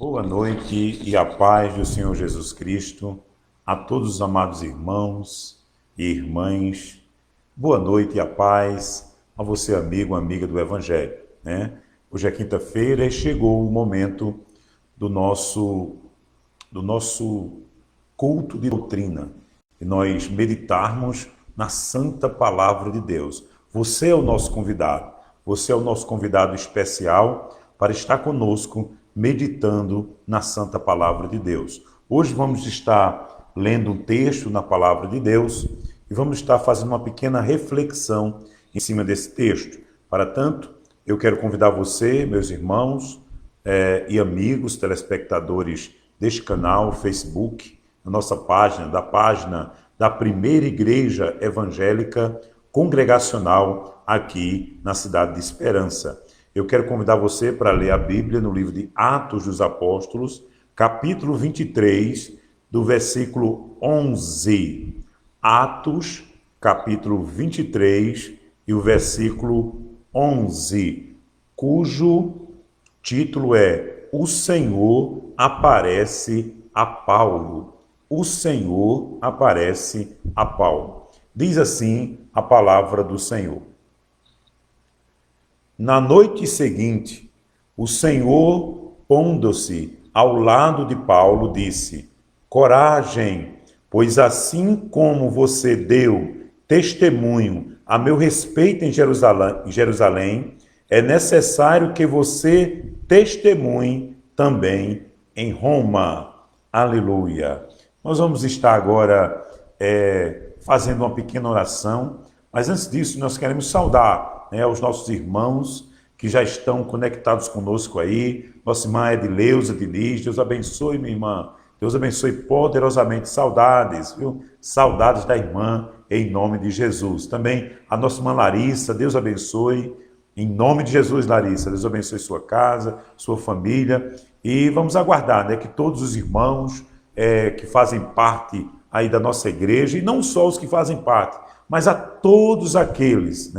Boa noite e a paz do Senhor Jesus Cristo a todos os amados irmãos e irmãs. Boa noite e a paz a você, amigo, amiga do Evangelho, né? Hoje é quinta-feira e chegou o momento do nosso culto de doutrina, e nós meditarmos na santa palavra de Deus. Você é o nosso convidado especial para estar conosco meditando na santa palavra de Deus. Hoje vamos estar lendo um texto na palavra de Deus e vamos estar fazendo uma pequena reflexão em cima desse texto. Para tanto, eu quero convidar você, meus irmãos e amigos, telespectadores deste canal, Facebook, na nossa página da Primeira Igreja Evangélica Congregacional aqui na cidade de Esperança. Eu quero convidar você para ler a Bíblia no livro de Atos dos Apóstolos, capítulo 23, do versículo 11. Atos, capítulo 23 e o versículo 11, cujo título é O Senhor aparece a Paulo. O Senhor aparece a Paulo. Diz assim a palavra do Senhor. Na noite seguinte, o Senhor, pondo-se ao lado de Paulo, disse: Coragem, pois assim como você deu testemunho a meu respeito em Jerusalém, é necessário que você testemunhe também em Roma. Aleluia. Nós vamos estar agora fazendo uma pequena oração, mas antes disso nós queremos saudar os nossos irmãos que já estão conectados conosco aí. Nossa irmã Edileuza de Liz, Deus abençoe, minha irmã. Deus abençoe poderosamente. Saudades, viu? Saudades da irmã, em nome de Jesus. Também a nossa irmã Larissa, Deus abençoe. Em nome de Jesus, Larissa, Deus abençoe sua casa, sua família. E vamos aguardar que todos os irmãos que fazem parte aí da nossa igreja, e não só os que fazem parte, mas a todos aqueles,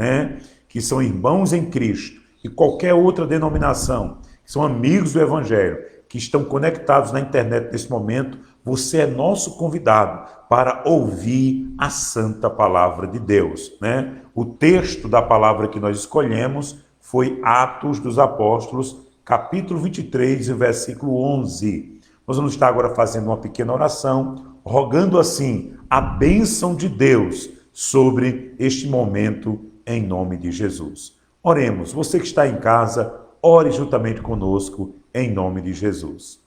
que são irmãos em Cristo e qualquer outra denominação, que são amigos do Evangelho, que estão conectados na internet nesse momento, você é nosso convidado para ouvir a santa palavra de Deus, O texto da palavra que nós escolhemos foi Atos dos Apóstolos, capítulo 23, versículo 11. Nós vamos estar agora fazendo uma pequena oração, rogando assim a bênção de Deus sobre este momento, em nome de Jesus. Oremos. Você que está em casa, ore juntamente conosco, em nome de Jesus.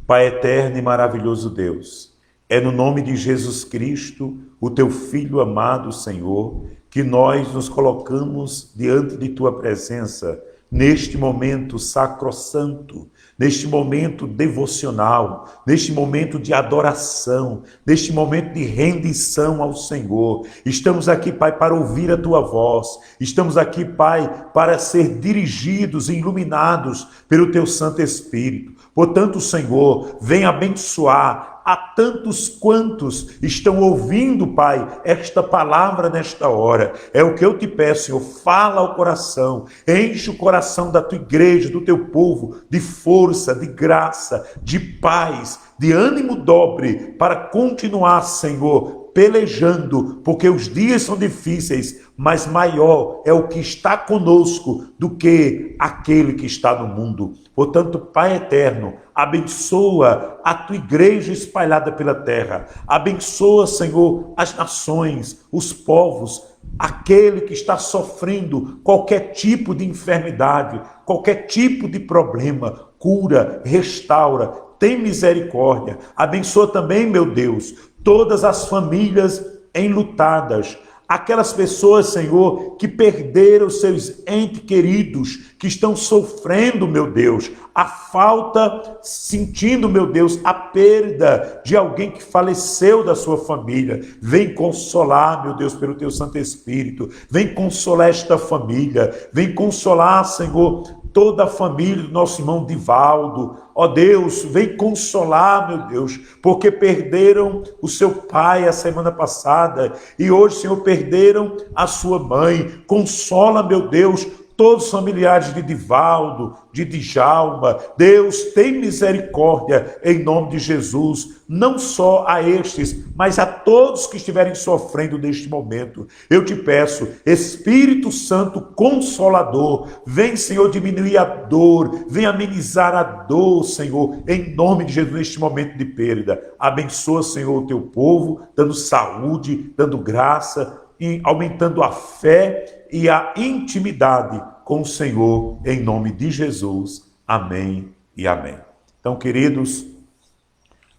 Pai eterno e maravilhoso Deus, é no nome de Jesus Cristo, o teu Filho amado, Senhor, que nós nos colocamos diante de tua presença, neste momento sacrossanto, neste momento devocional, neste momento de adoração, neste momento de rendição ao Senhor. Estamos aqui, Pai, para ouvir a Tua voz. Estamos aqui, Pai, para ser dirigidos e iluminados pelo Teu Santo Espírito. Portanto, Senhor, vem abençoar a tantos quantos estão ouvindo, Pai, esta palavra nesta hora. É o que eu te peço, Senhor, fala ao coração, enche o coração da tua igreja, do teu povo, de força, de graça, de paz, de ânimo dobre, para continuar, Senhor, pelejando, porque os dias são difíceis, mas maior é o que está conosco do que aquele que está no mundo. Portanto, Pai eterno, abençoa a tua igreja espalhada pela terra. Abençoa, Senhor, as nações, os povos, aquele que está sofrendo qualquer tipo de enfermidade, qualquer tipo de problema. Cura, restaura, tem misericórdia. Abençoa também, meu Deus, todas as famílias enlutadas, aquelas pessoas, Senhor, que perderam seus entes queridos, que estão sofrendo, meu Deus, a falta, sentindo, meu Deus, a perda de alguém que faleceu da sua família. Vem consolar, meu Deus, pelo teu Santo Espírito. Vem consolar esta família. Vem consolar, Senhor, toda a família do nosso irmão Divaldo. Ó Deus, vem consolar, meu Deus, porque perderam o seu pai a semana passada e hoje, Senhor, perderam a sua mãe. Consola, meu Deus, todos os familiares de Divaldo, de Djalma. Deus, tem misericórdia em nome de Jesus, não só a estes, mas a todos que estiverem sofrendo neste momento. Eu te peço, Espírito Santo Consolador, vem, Senhor, diminuir a dor, vem amenizar a dor, Senhor, em nome de Jesus, neste momento de perda. Abençoa, Senhor, o teu povo, dando saúde, dando graça, e aumentando a fé e a intimidade com o Senhor, em nome de Jesus. Amém e amém. Então, queridos,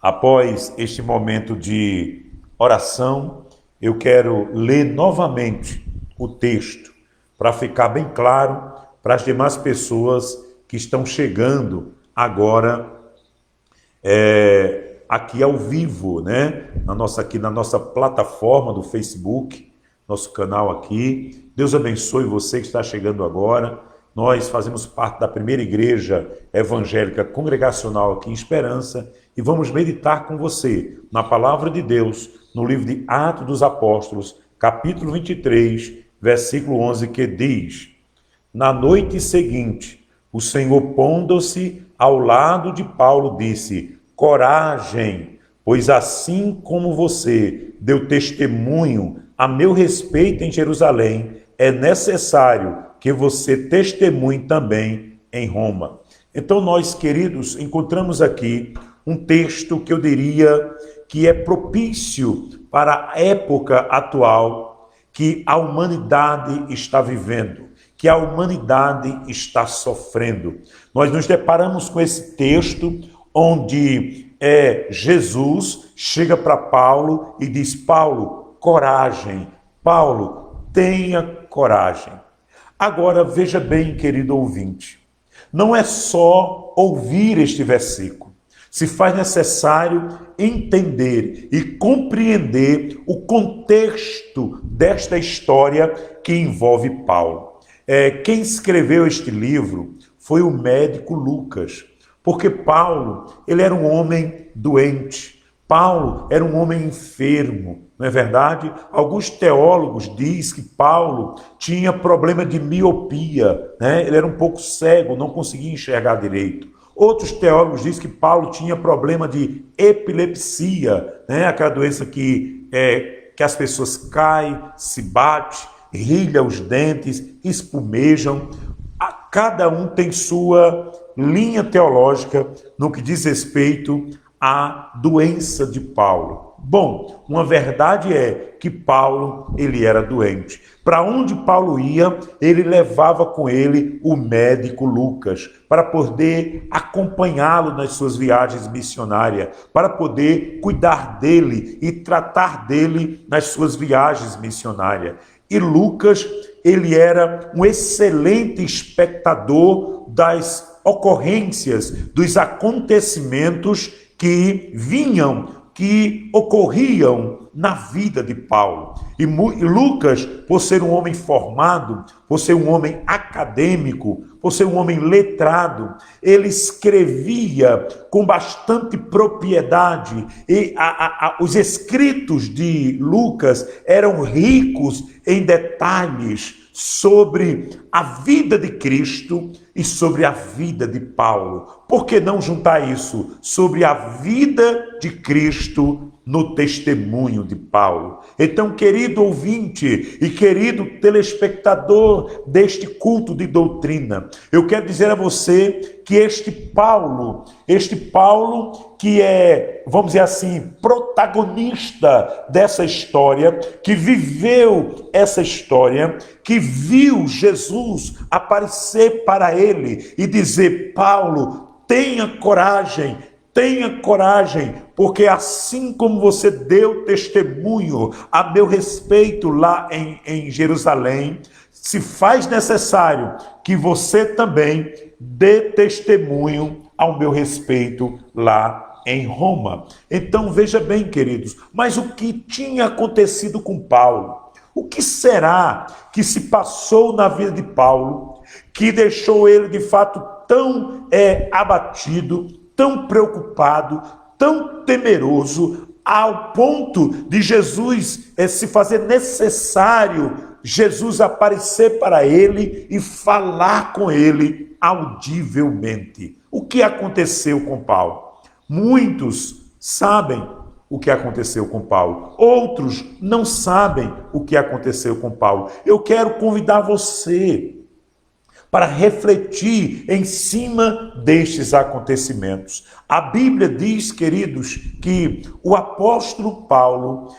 após este momento de oração, eu quero ler novamente o texto, para ficar bem claro para as demais pessoas que estão chegando agora aqui ao vivo, né? Aqui na nossa plataforma do Facebook, nosso canal aqui. Deus abençoe você que está chegando agora. Nós fazemos parte da primeira igreja evangélica congregacional aqui em Esperança e vamos meditar com você na palavra de Deus, no livro de Atos dos Apóstolos, capítulo 23, versículo 11, que diz: Na noite seguinte, o Senhor, pondo-se ao lado de Paulo, disse: Coragem, pois assim como você deu testemunho a meu respeito em Jerusalém, é necessário que você testemunhe também em Roma. Então nós, queridos, encontramos aqui um texto que eu diria que é propício para a época atual que a humanidade está vivendo, que a humanidade está sofrendo. Nós nos deparamos com esse texto onde Jesus chega para Paulo e diz: Paulo, coragem. Paulo, tenha coragem. Agora, veja bem, querido ouvinte, não é só ouvir este versículo. Se faz necessário entender e compreender o contexto desta história que envolve Paulo. Quem escreveu este livro foi o médico Lucas, porque Paulo, ele era um homem doente. Paulo era um homem enfermo, não é verdade? Alguns teólogos dizem que Paulo tinha problema de miopia, né? Ele era um pouco cego, não conseguia enxergar direito. Outros teólogos dizem que Paulo tinha problema de epilepsia, né? Aquela doença que as pessoas caem, se batem, rilham os dentes, espumejam. Cada um tem sua linha teológica no que diz respeito à doença de Paulo. Bom, uma verdade é que Paulo, ele era doente. Para onde Paulo ia, ele levava com ele o médico Lucas, para poder acompanhá-lo nas suas viagens missionárias, para poder cuidar dele e tratar dele nas suas viagens missionárias. E Lucas, ele era um excelente espectador das ocorrências, dos acontecimentos que ocorriam na vida de Paulo. E Lucas, por ser um homem formado, por ser um homem acadêmico, por ser um homem letrado, ele escrevia com bastante propriedade. E os escritos de Lucas eram ricos em detalhes sobre a vida de Cristo e sobre a vida de Paulo. Por que não juntar isso sobre a vida de Cristo no testemunho de Paulo? Então, querido ouvinte e querido telespectador deste culto de doutrina, eu quero dizer a você que este Paulo que é, vamos dizer assim, protagonista dessa história, que viveu essa história, que viu Jesus aparecer para ele e dizer: Paulo, tenha coragem, porque assim como você deu testemunho a meu respeito lá em Jerusalém, se faz necessário que você também dê testemunho ao meu respeito lá em Roma. Então veja bem, queridos, mas o que tinha acontecido com Paulo? O que será que se passou na vida de Paulo que deixou ele de fato tão abatido, tão preocupado, tão temeroso, ao ponto de Jesus se fazer necessário Jesus aparecer para ele e falar com ele audivelmente. O que aconteceu com Paulo? Muitos sabem o que aconteceu com Paulo, outros não sabem o que aconteceu com Paulo. Eu quero convidar você para refletir em cima destes acontecimentos. A Bíblia diz, queridos, que o apóstolo Paulo,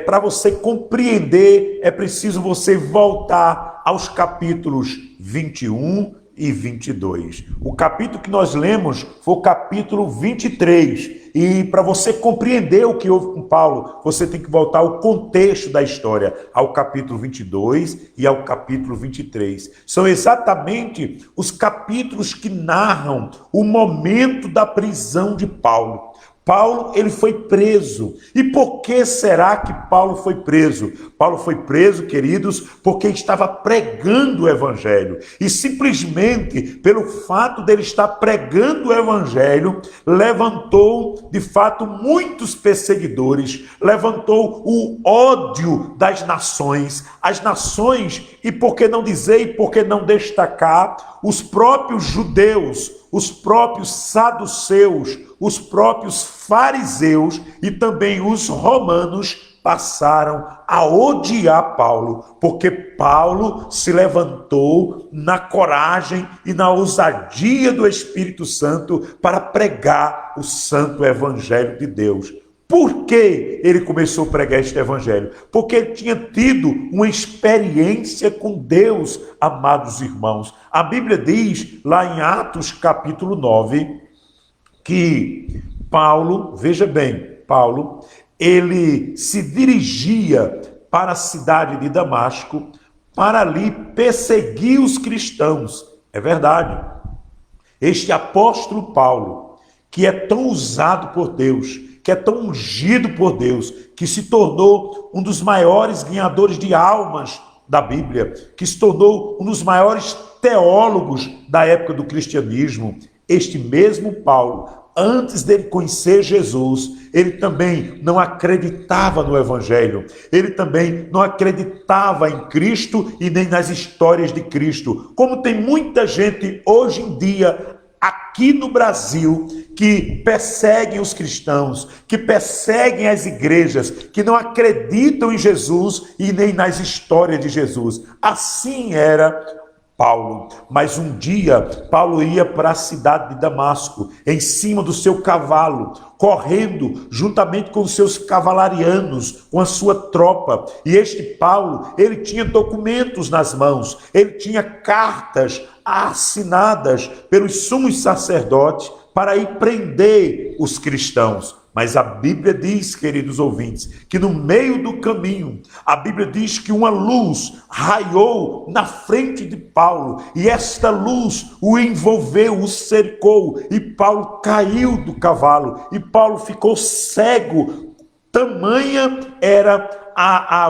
para você compreender, é preciso você voltar aos capítulos 21 e 22. O capítulo que nós lemos foi o capítulo 23. E para você compreender o que houve com Paulo, você tem que voltar ao contexto da história, ao capítulo 22 e ao capítulo 23. São exatamente os capítulos que narram o momento da prisão de Paulo. Paulo, ele foi preso. E por que será que Paulo foi preso? Paulo foi preso, queridos, porque estava pregando o evangelho. E simplesmente pelo fato dele estar pregando o evangelho, levantou, de fato, muitos perseguidores, levantou o ódio das nações. As nações, e por que não dizer e por que não destacar, os próprios judeus, os próprios saduceus, os próprios fariseus e também os romanos passaram a odiar Paulo, porque Paulo se levantou na coragem e na ousadia do Espírito Santo para pregar o santo evangelho de Deus. Por que ele começou a pregar este evangelho? Porque ele tinha tido uma experiência com Deus, amados irmãos. A Bíblia diz, lá em Atos capítulo 9, que Paulo, veja bem, Paulo, ele se dirigia para a cidade de Damasco para ali perseguir os cristãos. É verdade. Este apóstolo Paulo, que é tão usado por Deus, que é tão ungido por Deus, que se tornou um dos maiores ganhadores de almas da Bíblia, que se tornou um dos maiores teólogos da época do cristianismo. Este mesmo Paulo, antes dele conhecer Jesus, ele também não acreditava no Evangelho, ele também não acreditava em Cristo e nem nas histórias de Cristo. Como tem muita gente hoje em dia aqui no Brasil que perseguem os cristãos, que perseguem as igrejas, que não acreditam em Jesus e nem nas histórias de Jesus. Assim era Paulo. Mas um dia Paulo ia para a cidade de Damasco, em cima do seu cavalo, correndo juntamente com os seus cavalarianos, com a sua tropa. E este Paulo, ele tinha documentos nas mãos, ele tinha cartas assinadas pelos sumos sacerdotes para ir prender os cristãos. Mas a Bíblia diz, queridos ouvintes, que no meio do caminho, a Bíblia diz que uma luz raiou na frente de Paulo, e esta luz o envolveu, o cercou, e Paulo caiu do cavalo, e Paulo ficou cego. Tamanha era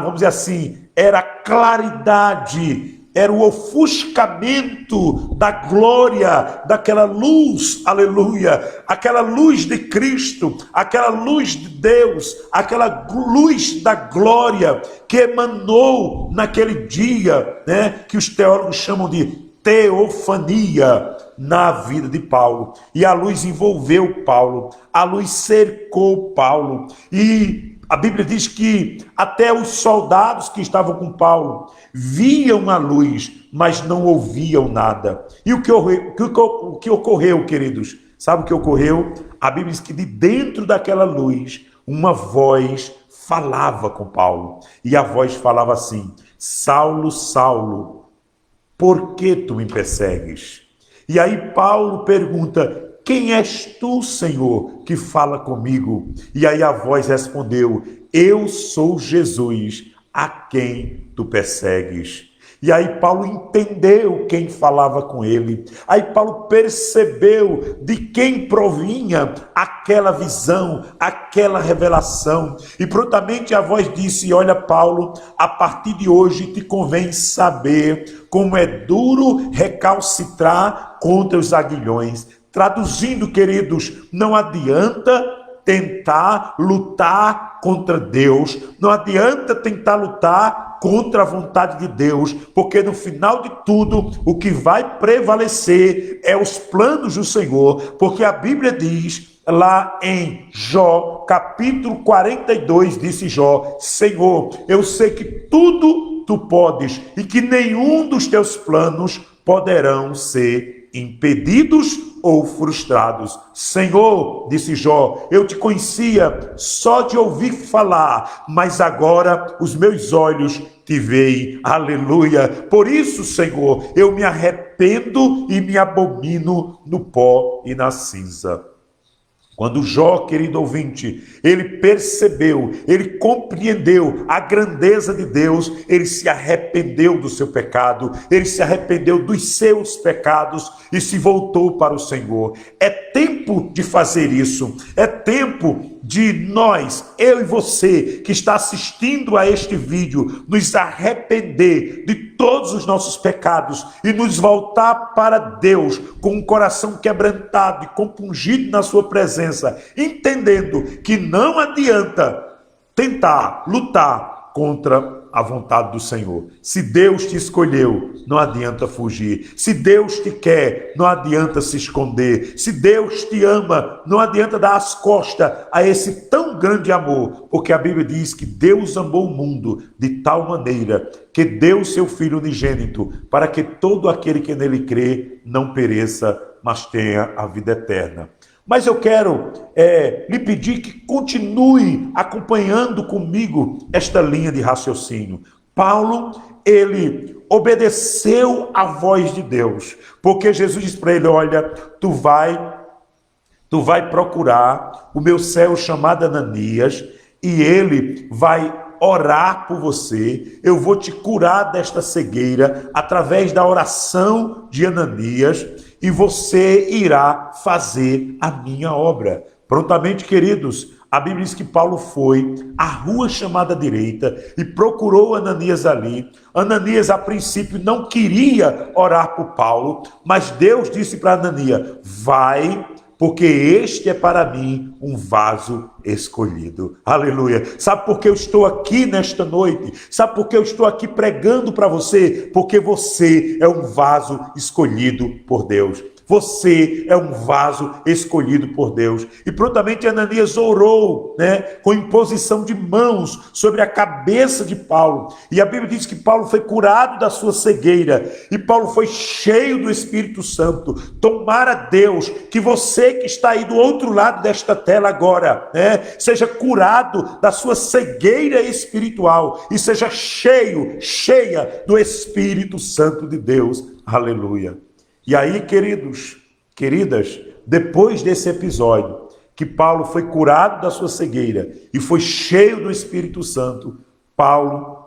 vamos dizer assim, era a claridade, era o ofuscamento da glória, daquela luz, aleluia, aquela luz de Cristo, aquela luz de Deus, aquela luz da glória que emanou naquele dia, né, que os teólogos chamam de teofania na vida de Paulo. E a luz envolveu Paulo, a luz cercou Paulo, e a Bíblia diz que até os soldados que estavam com Paulo viam a luz, mas não ouviam nada. E o que ocorreu, queridos? Sabe o que ocorreu? A Bíblia diz que de dentro daquela luz, uma voz falava com Paulo. E a voz falava assim: Saulo, Saulo, por que tu me persegues? E aí Paulo pergunta: quem és tu, Senhor, que fala comigo? E aí a voz respondeu: eu sou Jesus, a quem tu persegues. E aí Paulo entendeu quem falava com ele. Aí Paulo percebeu de quem provinha aquela visão, aquela revelação. E prontamente a voz disse: olha, Paulo, a partir de hoje te convém saber como é duro recalcitrar contra os aguilhões. Traduzindo, queridos, não adianta tentar lutar contra Deus, não adianta tentar lutar contra a vontade de Deus, porque no final de tudo, o que vai prevalecer é os planos do Senhor, porque a Bíblia diz lá em Jó, capítulo 42, disse Jó: Senhor, eu sei que tudo tu podes e que nenhum dos teus planos poderão ser impedidos ou frustrados. Senhor, disse Jó, eu te conhecia só de ouvir falar, mas agora os meus olhos te veem. Aleluia. Por isso, Senhor, eu me arrependo e me abomino no pó e na cinza. Quando Jó, querido ouvinte, ele percebeu, ele compreendeu a grandeza de Deus, ele se arrependeu do seu pecado, ele se arrependeu dos seus pecados e se voltou para o Senhor. É tempo de fazer isso, é tempo de nós, eu e você, que está assistindo a este vídeo, nos arrepender de todos os nossos pecados e nos voltar para Deus com um coração quebrantado e compungido na sua presença, entendendo que não adianta tentar lutar contra a vontade do Senhor. Se Deus te escolheu, não adianta fugir. Se Deus te quer, não adianta se esconder. Se Deus te ama, não adianta dar as costas a esse tão grande amor, porque a Bíblia diz que Deus amou o mundo de tal maneira que deu o seu Filho unigênito para que todo aquele que nele crê não pereça, mas tenha a vida eterna. Mas eu quero lhe pedir que continue acompanhando comigo esta linha de raciocínio. Paulo, ele obedeceu à voz de Deus, porque Jesus disse para ele: olha, tu vai procurar o meu servo chamado Ananias e ele vai orar por você, eu vou te curar desta cegueira através da oração de Ananias e você irá fazer a minha obra. Prontamente, queridos, a Bíblia diz que Paulo foi à rua chamada Direita e procurou Ananias ali. Ananias, a princípio, não queria orar por Paulo, mas Deus disse para Ananias: vai, porque este é para mim um vaso escolhido. Aleluia. Sabe por que eu estou aqui nesta noite? Sabe por que eu estou aqui pregando para você? Porque você é um vaso escolhido por Deus. Você é um vaso escolhido por Deus. E prontamente Ananias orou, com imposição de mãos sobre a cabeça de Paulo. E a Bíblia diz que Paulo foi curado da sua cegueira. E Paulo foi cheio do Espírito Santo. Tomara Deus que você que está aí do outro lado desta tela agora, seja curado da sua cegueira espiritual e seja cheia do Espírito Santo de Deus. Aleluia. E aí, queridos, queridas, depois desse episódio, que Paulo foi curado da sua cegueira e foi cheio do Espírito Santo, Paulo,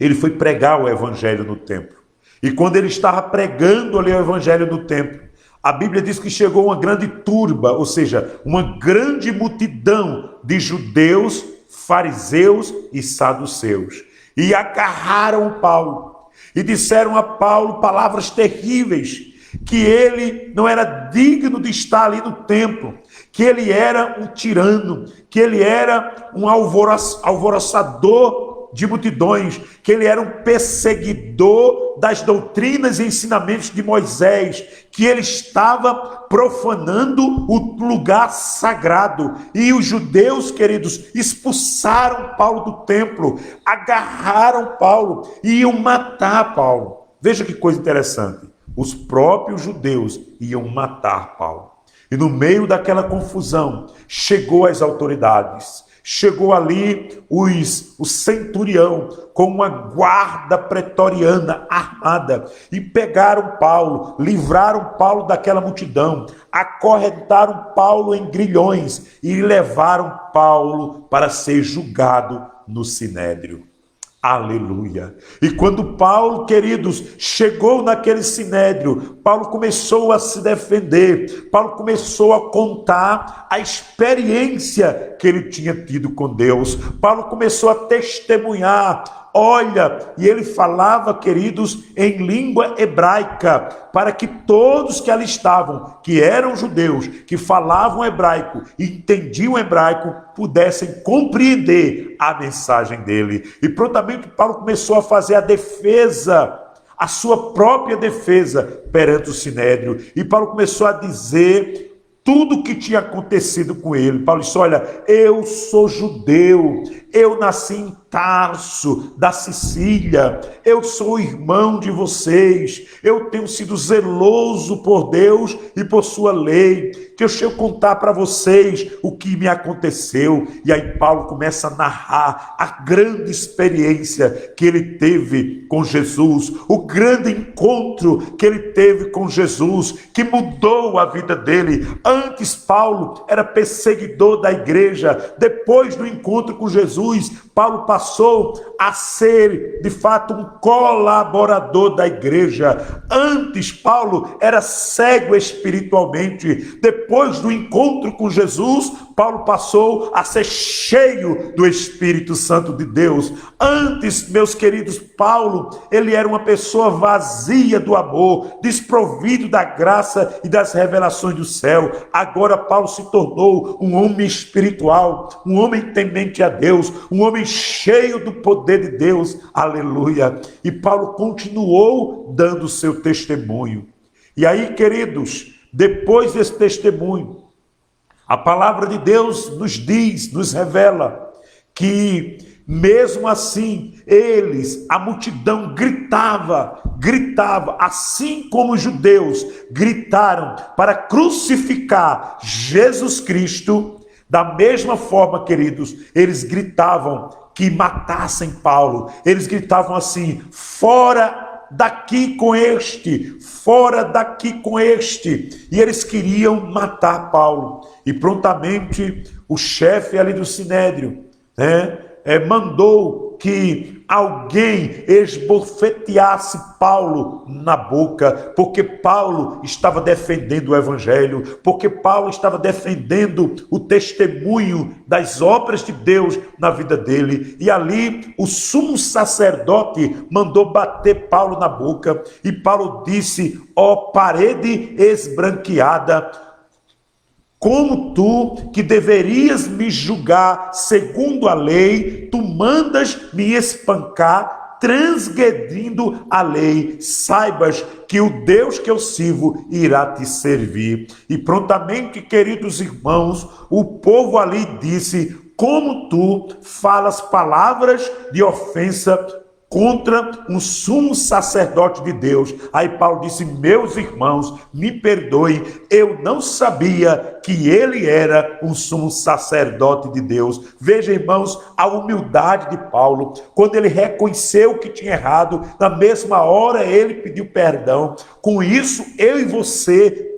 ele foi pregar o evangelho no templo. E quando ele estava pregando ali o evangelho no templo, a Bíblia diz que chegou uma grande turba, ou seja, uma grande multidão de judeus, fariseus e saduceus. E agarraram Paulo e disseram a Paulo palavras terríveis, que ele não era digno de estar ali no templo, que ele era um tirano, que ele era um alvoroçador de multidões, que ele era um perseguidor das doutrinas e ensinamentos de Moisés, que ele estava profanando o lugar sagrado. E os judeus, queridos, expulsaram Paulo do templo, agarraram Paulo e iam matar Paulo. Veja que coisa interessante. Os próprios judeus iam matar Paulo. E no meio daquela confusão, chegou as autoridades. Chegou ali o centurião com uma guarda pretoriana armada e pegaram Paulo, livraram Paulo daquela multidão, acorrentaram Paulo em grilhões e levaram Paulo para ser julgado no sinédrio. Aleluia. E quando Paulo, queridos, chegou naquele sinédrio, Paulo começou a se defender, Paulo começou a contar a experiência que ele tinha tido com Deus, Paulo começou a testemunhar olha, e ele falava, queridos, em língua hebraica, para que todos que ali estavam, que eram judeus, que falavam hebraico e entendiam hebraico, pudessem compreender a mensagem dele. E prontamente Paulo começou a fazer a defesa, a sua própria defesa perante o Sinédrio. E Paulo começou a dizer tudo o que tinha acontecido com ele. Paulo disse: olha, eu sou judeu, eu nasci em Tarso, da Sicília, eu sou irmão de vocês, eu tenho sido zeloso por Deus e por sua lei. Deixa eu contar para vocês o que me aconteceu. E aí Paulo começa a narrar a grande experiência que ele teve com Jesus, o grande encontro que ele teve com Jesus, que mudou a vida dele. Antes Paulo era perseguidor da igreja. Depois do encontro com Jesus, Paulo passou a ser, de fato, um colaborador da igreja. Antes, Paulo era cego espiritualmente. Depois do encontro com Jesus, Paulo passou a ser cheio do Espírito Santo de Deus. Antes, meus queridos, Paulo, ele era uma pessoa vazia do amor, desprovido da graça e das revelações do céu. Agora, Paulo se tornou um homem espiritual, um homem temente a Deus, um homem cheio do poder de Deus. Aleluia! E Paulo continuou dando seu testemunho. E aí, queridos, depois desse testemunho, a palavra de Deus nos diz, nos revela que mesmo assim, a multidão gritava, assim como os judeus gritaram para crucificar Jesus Cristo. Da mesma forma, queridos, eles gritavam que matassem Paulo. Eles gritavam assim: fora daqui com este, fora daqui com este. E eles queriam matar Paulo. E prontamente o chefe ali do Sinédrio, mandou que alguém esbofeteasse Paulo na boca, porque Paulo estava defendendo o evangelho, porque Paulo estava defendendo o testemunho das obras de Deus na vida dele. E ali o sumo sacerdote mandou bater Paulo na boca, e Paulo disse: ó parede esbranqueada, como tu, que deverias me julgar segundo a lei, tu mandas me espancar, transgredindo a lei. Saibas que o Deus que eu sirvo irá te servir. E prontamente, queridos irmãos, o povo ali disse: como tu falas palavras de ofensa contra um sumo sacerdote de Deus. Aí Paulo disse: meus irmãos, me perdoem, eu não sabia que ele era um sumo sacerdote de Deus. Veja, irmãos, a humildade de Paulo. Quando ele reconheceu que tinha errado, na mesma hora ele pediu perdão. Com isso, eu e você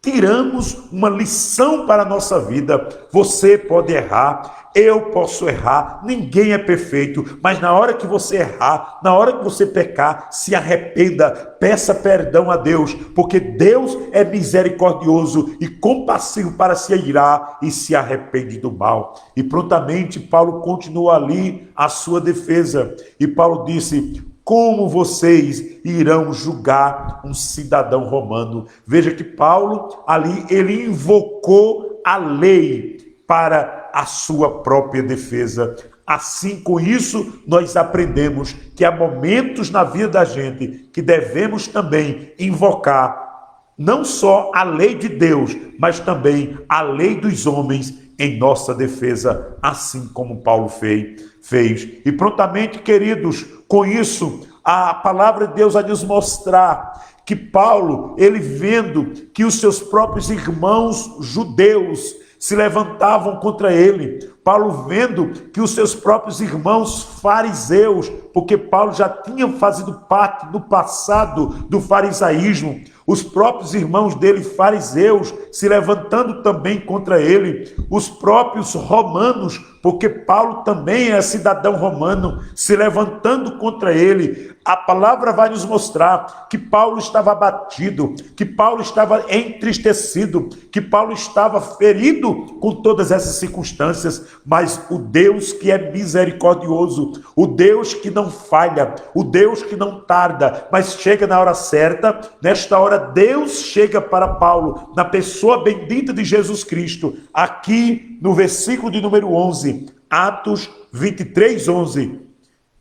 tiramos uma lição para a nossa vida. Você pode errar, eu posso errar, ninguém é perfeito, mas na hora que você errar, na hora que você pecar, se arrependa, peça perdão a Deus, porque Deus é misericordioso e compassivo para se irar e se arrepende do mal. E prontamente Paulo continuou ali a sua defesa, e Paulo disse: como vocês irão julgar um cidadão romano? Veja que Paulo ali, ele invocou a lei para a sua própria defesa. Assim, com isso, nós aprendemos que há momentos na vida da gente que devemos também invocar não só a lei de Deus, mas também a lei dos homens em nossa defesa, assim como Paulo fez. E prontamente, queridos, com isso, a palavra de Deus vai nos mostrar que Paulo, ele vendo que os seus próprios irmãos judeus se levantavam contra ele, Paulo vendo que os seus próprios irmãos fariseus, porque Paulo já tinha fazido parte no passado do farisaísmo, os próprios irmãos dele, fariseus, se levantando também contra ele, os próprios romanos, porque Paulo também é cidadão romano, se levantando contra ele. A palavra vai nos mostrar que Paulo estava abatido, que Paulo estava entristecido, que Paulo estava ferido com todas essas circunstâncias, mas o Deus que é misericordioso, o Deus que não falha, o Deus que não tarda, mas chega na hora certa. Nesta hora, Deus chega para Paulo, na pessoa bendita de Jesus Cristo, aqui no versículo de número 11, Atos 23, 11.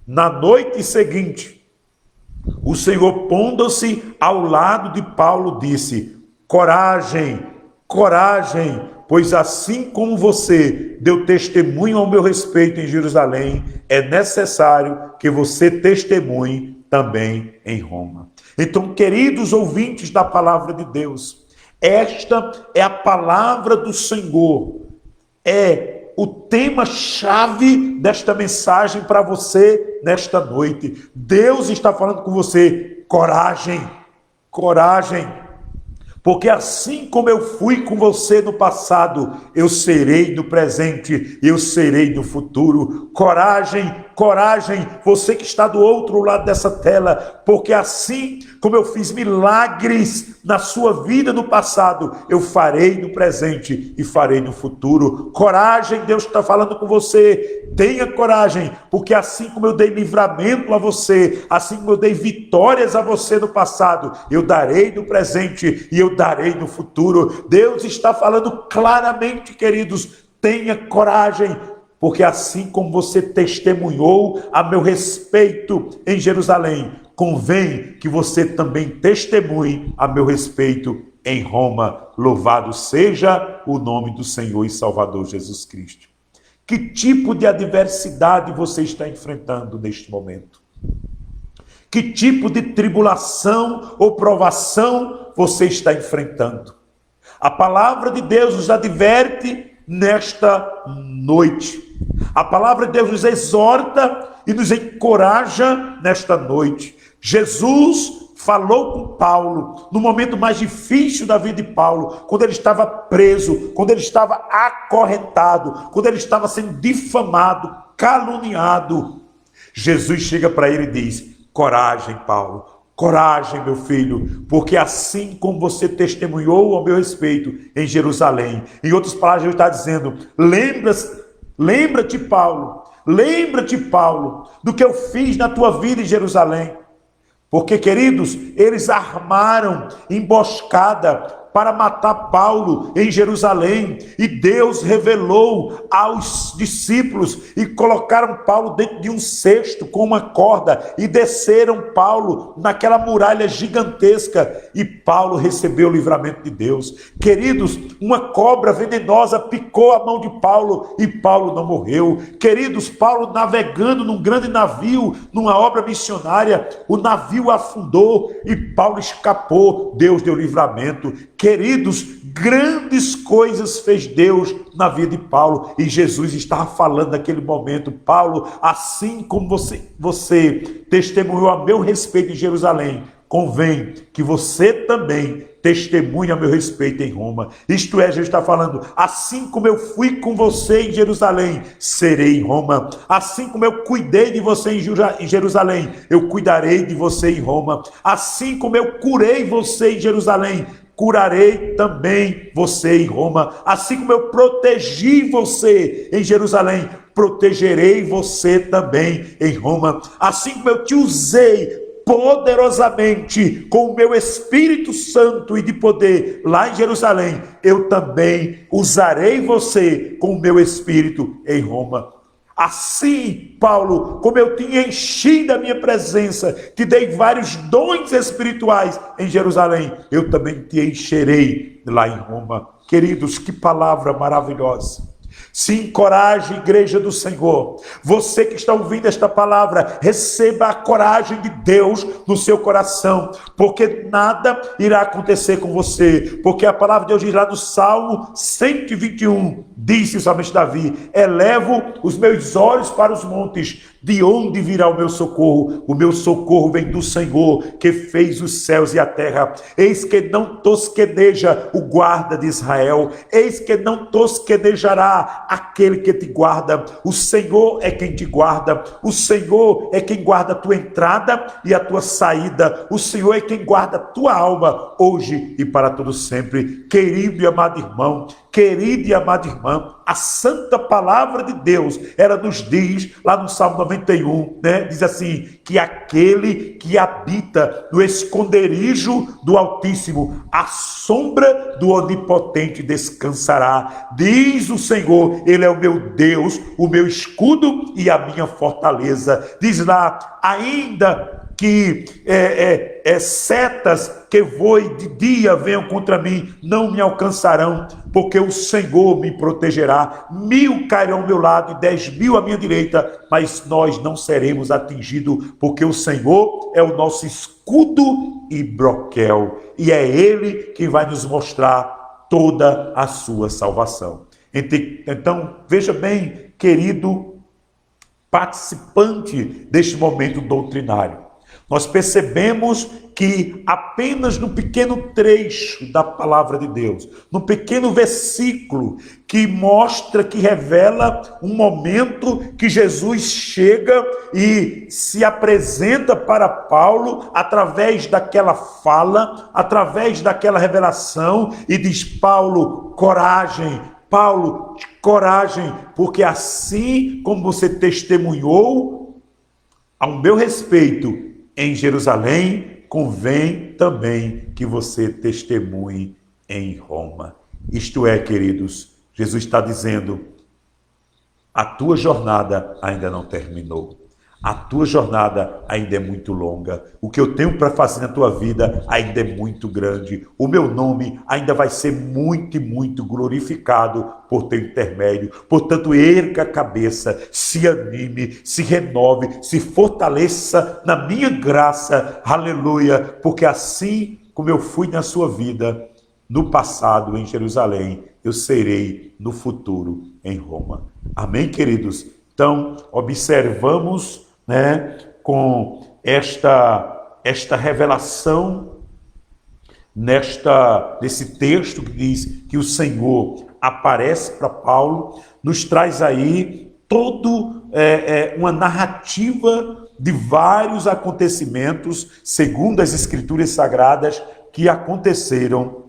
Na noite seguinte, o Senhor, pondo-se ao lado de Paulo, disse: coragem, coragem, pois assim como você deu testemunho ao meu respeito em Jerusalém, é necessário que você testemunhe também em Roma. Então, queridos ouvintes da palavra de Deus, esta é a palavra do Senhor, é o tema-chave desta mensagem para você nesta noite. Deus está falando com você: coragem, coragem. Porque assim como eu fui com você no passado, eu serei no presente, eu serei no futuro. Coragem, coragem, você que está do outro lado dessa tela, porque assim como eu fiz milagres na sua vida no passado, eu farei no presente e farei no futuro. Coragem, Deus está falando com você. Tenha coragem, porque assim como eu dei livramento a você, assim como eu dei vitórias a você no passado, eu darei no presente e eu darei no futuro. Deus está falando claramente, queridos, tenha coragem, porque assim como você testemunhou a meu respeito em Jerusalém, convém que você também testemunhe a meu respeito em Roma. Louvado seja o nome do Senhor e Salvador Jesus Cristo. Que tipo de adversidade você está enfrentando neste momento? Que tipo de tribulação ou provação você está enfrentando? A palavra de Deus nos adverte nesta noite. A palavra de Deus nos exorta e nos encoraja nesta noite. Jesus falou com Paulo no momento mais difícil da vida de Paulo, quando ele estava preso, quando ele estava acorrentado, quando ele estava sendo difamado, caluniado. Jesus chega para ele e diz: coragem, Paulo, coragem, meu filho, porque assim como você testemunhou ao meu respeito em Jerusalém, em outras palavras, ele está dizendo: lembra-te, Paulo, do que eu fiz na tua vida em Jerusalém. Porque, queridos, eles armaram emboscada para matar Paulo em Jerusalém, e Deus revelou aos discípulos e colocaram Paulo dentro de um cesto com uma corda e desceram Paulo naquela muralha gigantesca, e Paulo recebeu o livramento de Deus. Queridos, uma cobra venenosa picou a mão de Paulo e Paulo não morreu. Queridos, Paulo navegando num grande navio, numa obra missionária, o navio afundou e Paulo escapou. Deus deu livramento. Queridos, grandes coisas fez Deus na vida de Paulo, e Jesus estava falando naquele momento: Paulo, assim como você testemunhou a meu respeito em Jerusalém, convém que você também testemunhe a meu respeito em Roma. Isto é, Jesus está falando: assim como eu fui com você em Jerusalém, serei em Roma. Assim como eu cuidei de você em Jerusalém, eu cuidarei de você em Roma. Assim como eu curei você em Jerusalém, curarei também você em Roma. Assim como eu protegi você em Jerusalém, protegerei você também em Roma. Assim como eu te usei poderosamente com o meu Espírito Santo e de poder lá em Jerusalém, eu também usarei você com o meu Espírito em Roma. Assim, Paulo, como eu tinha enchido a minha presença, te dei vários dons espirituais em Jerusalém, eu também te encherei lá em Roma. Queridos, que palavra maravilhosa. Se encoraje, igreja do Senhor. Você que está ouvindo esta palavra, receba a coragem de Deus no seu coração, porque nada irá acontecer com você, porque a palavra de Deus diz lá no Salmo 121, disse somente Davi: elevo os meus olhos para os montes, de onde virá o meu socorro? O meu socorro vem do Senhor, que fez os céus e a terra. Eis que não tosqueneja o guarda de Israel, eis que não tosquenejará aquele que te guarda. O Senhor é quem te guarda, o Senhor é quem guarda a tua entrada e a tua saída, o Senhor é quem guarda a tua alma, hoje e para todo sempre. Querido e amado irmão, querida e amada irmã, a santa palavra de Deus, ela nos diz, lá no Salmo 91, né? Diz assim, que aquele que habita no esconderijo do Altíssimo, à sombra do Onipotente descansará. Diz o Senhor, ele é o meu Deus, o meu escudo e a minha fortaleza. Diz lá, ainda que setas que voem de dia venham contra mim, não me alcançarão, porque o Senhor me protegerá. 1000 cairão ao meu lado e 10.000 à minha direita, mas nós não seremos atingidos, porque o Senhor é o nosso escudo e broquel, e é Ele que vai nos mostrar toda a sua salvação. Então, veja bem, querido participante deste momento doutrinário, nós percebemos que apenas no pequeno trecho da palavra de Deus, no pequeno versículo que mostra, que revela um momento que Jesus chega e se apresenta para Paulo através daquela fala, através daquela revelação, e diz: Paulo, coragem, Paulo, coragem, porque assim como você testemunhou ao meu respeito em Jerusalém, convém também que você testemunhe em Roma. Isto é, queridos, Jesus está dizendo: a tua jornada ainda não terminou. A tua jornada ainda é muito longa. O que eu tenho para fazer na tua vida ainda é muito grande. O meu nome ainda vai ser muito e muito glorificado por teu intermédio. Portanto, erga a cabeça, se anime, se renove, se fortaleça na minha graça. Aleluia! Porque assim como eu fui na sua vida no passado em Jerusalém, eu serei no futuro em Roma. Amém, queridos? Então, observamos, com esta revelação, nesse texto que diz que o Senhor aparece para Paulo, nos traz aí uma narrativa de vários acontecimentos, segundo as Escrituras Sagradas, que aconteceram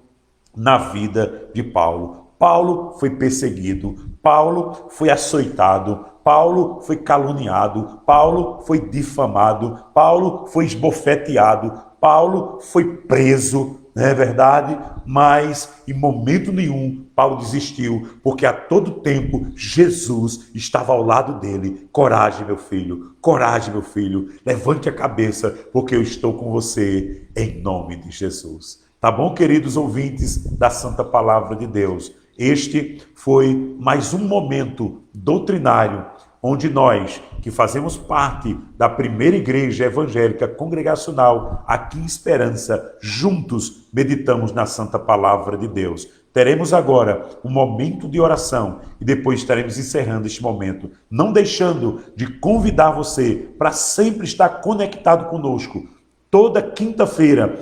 na vida de Paulo. Paulo foi perseguido, Paulo foi açoitado, Paulo foi caluniado, Paulo foi difamado, Paulo foi esbofeteado, Paulo foi preso, não é verdade? Mas em momento nenhum Paulo desistiu, porque a todo tempo Jesus estava ao lado dele. Coragem, meu filho, levante a cabeça, porque eu estou com você em nome de Jesus. Tá bom, queridos ouvintes da Santa Palavra de Deus? Este foi mais um momento doutrinário, onde nós, que fazemos parte da primeira igreja evangélica congregacional aqui em Esperança, juntos meditamos na Santa Palavra de Deus. Teremos agora um momento de oração e depois estaremos encerrando este momento, não deixando de convidar você para sempre estar conectado conosco. Toda quinta-feira,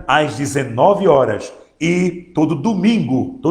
às 19 horas, e todo domingo,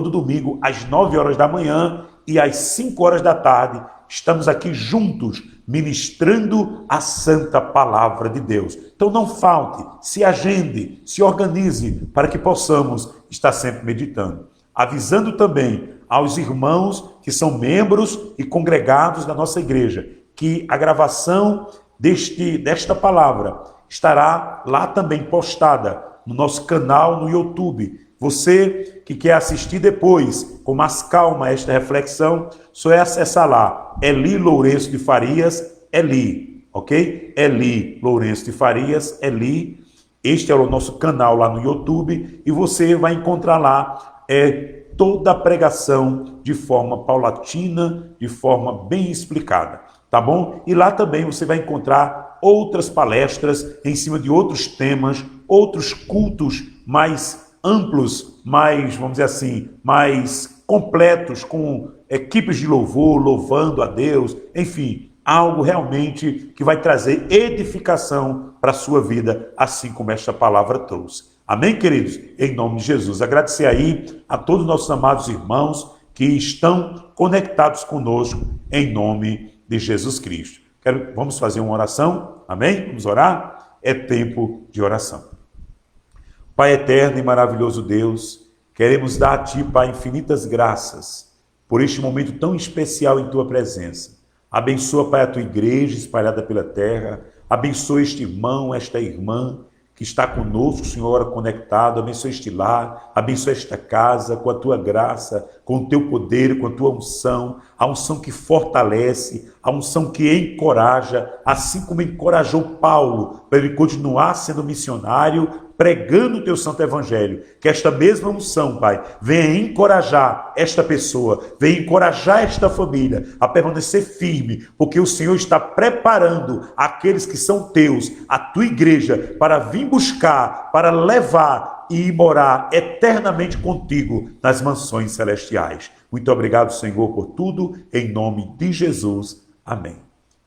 às 9 horas da manhã e às 5 horas da tarde, estamos aqui juntos, ministrando a santa palavra de Deus. Então não falte, se agende, se organize, para que possamos estar sempre meditando. Avisando também aos irmãos que são membros e congregados da nossa igreja, que a gravação desta palavra estará lá também postada no nosso canal no YouTube. Você que quer assistir depois, com mais calma, esta reflexão, só é acessar lá, Eli Lourenço de Farias, Eli, ok? Eli Lourenço de Farias, Eli. Este é o nosso canal lá no YouTube e você vai encontrar lá toda a pregação de forma paulatina, de forma bem explicada, tá bom? E lá também você vai encontrar outras palestras em cima de outros temas, outros cultos mais amplos, mais, vamos dizer assim, mais completos, com equipes de louvor, louvando a Deus, enfim, algo realmente que vai trazer edificação para a sua vida, assim como esta palavra trouxe. Amém, queridos? Em nome de Jesus. Agradecer aí a todos os nossos amados irmãos que estão conectados conosco, em nome de Jesus Cristo. Vamos fazer uma oração? Amém? Vamos orar? É tempo de oração. Pai eterno e maravilhoso Deus, Queremos dar a Ti, Pai, infinitas graças por este momento tão especial em Tua presença. Abençoa, Pai, a Tua igreja espalhada pela terra. Abençoa este irmão, esta irmã que está conosco, Senhor, conectado. Abençoa este lar, abençoa esta casa com a Tua graça, com o Teu poder, com a Tua unção. A unção que fortalece, a unção que encoraja, assim como encorajou Paulo para ele continuar sendo missionário, pregando o Teu santo evangelho. Que esta mesma unção, Pai, venha encorajar esta pessoa, venha encorajar esta família a permanecer firme, porque o Senhor está preparando aqueles que são Teus, a Tua igreja, para vir buscar, para levar e morar eternamente contigo nas mansões celestiais. Muito obrigado, Senhor, por tudo, em nome de Jesus. Amém.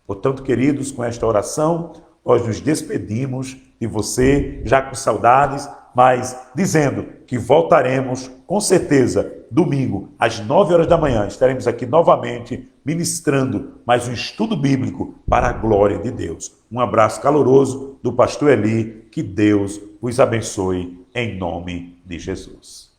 Portanto, queridos, com esta oração, nós nos despedimos de você, já com saudades, mas dizendo que voltaremos, com certeza, domingo, às 9 horas da manhã, estaremos aqui novamente ministrando mais um estudo bíblico para a glória de Deus. Um abraço caloroso do pastor Eli, que Deus vos abençoe em nome de Jesus.